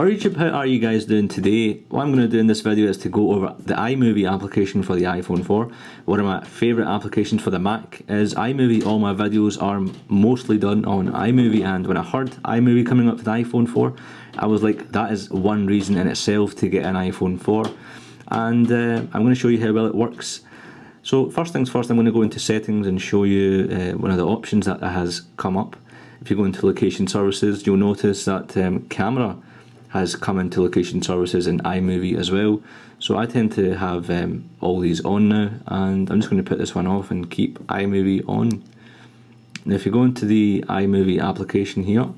Alright YouTube, how are you guys doing today? What I'm going to do in this video is to go over the iMovie application for the iPhone 4. One of my favourite applications for the Mac is iMovie. All my videos are mostly done on iMovie, and when I heard iMovie coming up to the iPhone 4, I was like, that is one reason in itself to get an iPhone 4. And I'm going to show you how well it works. So first things first, I'm going to go into settings and show you one of the options that has come up. If you go into location services, you'll notice that camera has come into location services in iMovie as well. So I tend to have all these on now, and I'm just going to put this one off and keep iMovie on. Now if you go into the iMovie application here,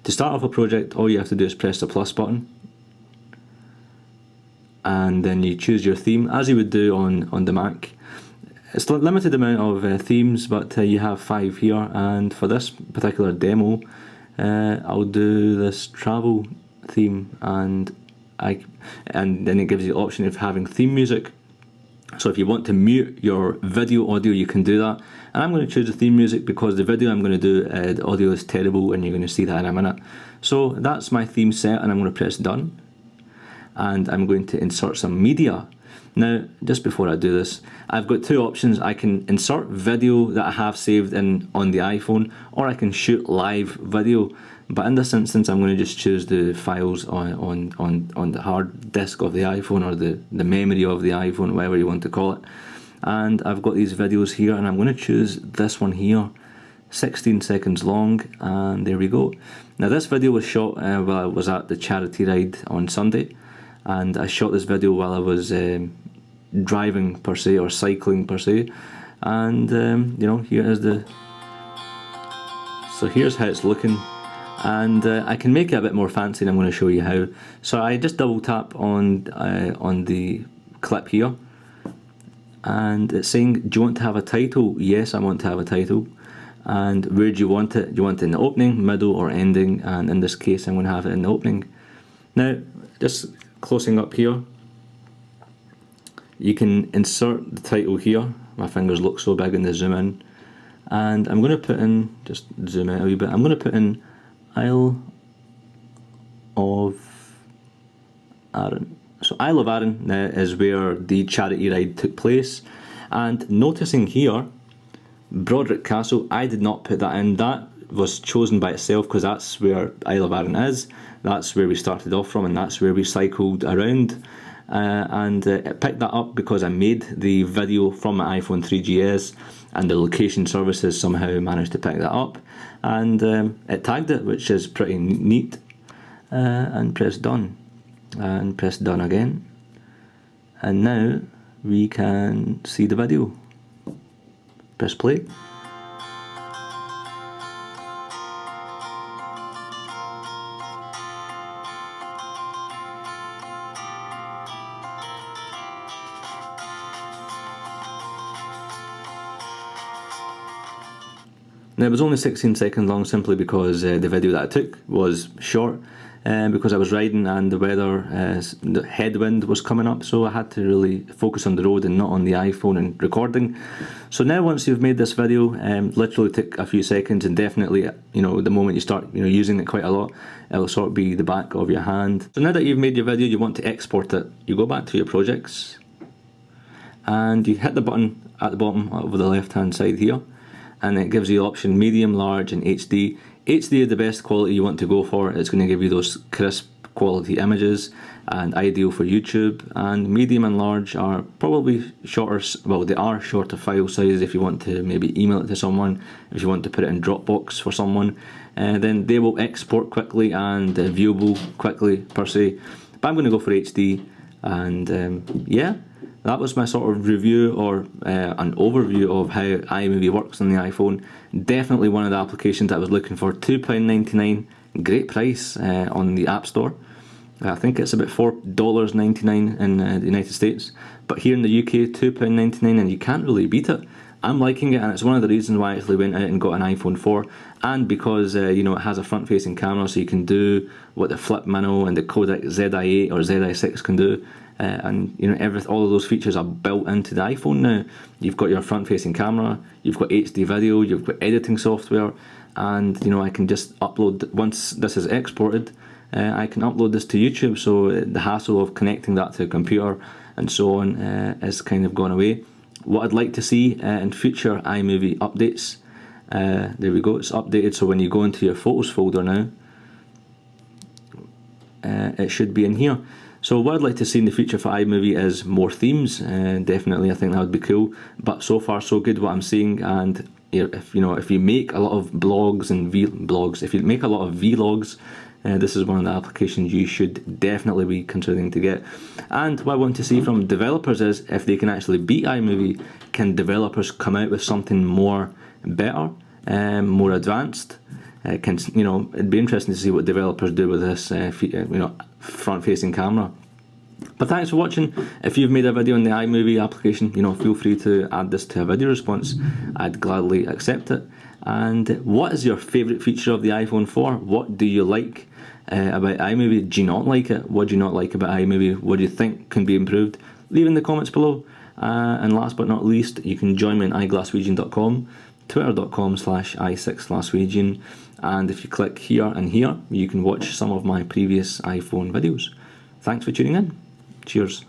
to start off a project, all you have to do is press the plus button, and then you choose your theme as you would do on the Mac. It's a limited amount of themes, but you have 5 here, and for this particular demo I'll do this travel theme, and then it gives you the option of having theme music. So if you want to mute your video audio, you can do that, and I'm going to choose the theme music because the video I'm going to do, the audio is terrible, and you're going to see that in a minute. So that's my theme set, and I'm going to press done, and I'm going to insert some media. Now, just before I do this, I've got two options. I can insert video that I have saved on the iPhone, or I can shoot live video. But in this instance, I'm going to just choose the files on the hard disk of the iPhone, or the memory of the iPhone, whatever you want to call it. And I've got these videos here, and I'm going to choose this one here, 16 seconds long, and there we go. Now this video was shot while I was at the charity ride on Sunday. And I shot this video while I was driving per se, or cycling per se, and you know, here is so here's how it's looking, and I can make it a bit more fancy, and I'm going to show you how. So I just double tap on the clip here, and it's saying, do you want to have a title? Yes, I want to have a title. And where do you want it? Do you want it in the opening, middle, or ending? And in this case, I'm going to have it in the opening. Now, just closing up here, you can insert the title here. My fingers look so big in the zoom in, and I'm going to put in, just zoom out a wee bit, I'm going to put in Isle of Arran. So Isle of Arran is where the charity ride took place, and noticing here Broderick Castle, I did not put that in. That was chosen by itself because that's where Isle of Arran is. That's where we started off from, and that's where we cycled around. And it picked that up because I made the video from my iPhone 3GS, and the location services somehow managed to pick that up, and it tagged it, which is pretty neat. And press done, and press done again, and now we can see the video. Press play. Now it was only 16 seconds long, simply because the video that I took was short, because I was riding and the weather, the headwind was coming up, so I had to really focus on the road and not on the iPhone and recording. So now once you've made this video, literally took a few seconds, and definitely, you know, the moment you start, you know, using it quite a lot, it'll sort of be the back of your hand. So now that you've made your video, you want to export it. You go back to your projects, and you hit the button at the bottom over the left hand side here, and it gives you the option medium, large, and HD. HD is the best quality you want to go for. It's going to give you those crisp quality images, and ideal for YouTube. And medium and large are probably shorter, well, they are shorter file sizes if you want to maybe email it to someone, if you want to put it in Dropbox for someone, then they will export quickly and viewable quickly per se. But I'm going to go for HD, and yeah. That was my sort of review, or an overview of how iMovie works on the iPhone. Definitely one of the applications I was looking for. £2.99, great price on the App Store. I think it's about $4.99 in the United States. But here in the UK, £2.99, and you can't really beat it. I'm liking it, and it's one of the reasons why I actually went out and got an iPhone 4. And because you know, it has a front-facing camera, so you can do what the Flip Mino and the Kodak ZI8 or ZI6 can do. And you know, all of those features are built into the iPhone now. You've got your front-facing camera, you've got HD video, you've got editing software, and you know, I can just upload, once this is exported, I can upload this to YouTube, so the hassle of connecting that to a computer and so on is kind of gone away. What I'd like to see in future iMovie updates, there we go, it's updated, so when you go into your Photos folder now, it should be in here. So what I'd like to see in the future for iMovie is more themes. Definitely, I think that would be cool. But so far, so good what I'm seeing. And if you make a lot of blogs and if you make a lot of vlogs, this is one of the applications you should definitely be considering to get. And what I want to see from developers is if they can actually beat iMovie, can developers come out with something more better, more advanced? It'd be interesting to see what developers do with this, front-facing camera. But thanks for watching. If you've made a video on the iMovie application, feel free to add this to a video response. I'd gladly accept it. And what is your favourite feature of the iPhone 4? What do you like about iMovie? Do you not like it? What do you not like about iMovie? What do you think can be improved? Leave in the comments below. And last but not least, you can join me on iGlassRegion.com, twitter.com/i6glassregion, and if you click here and here, you can watch some of my previous iPhone videos. Thanks for tuning in. Cheers.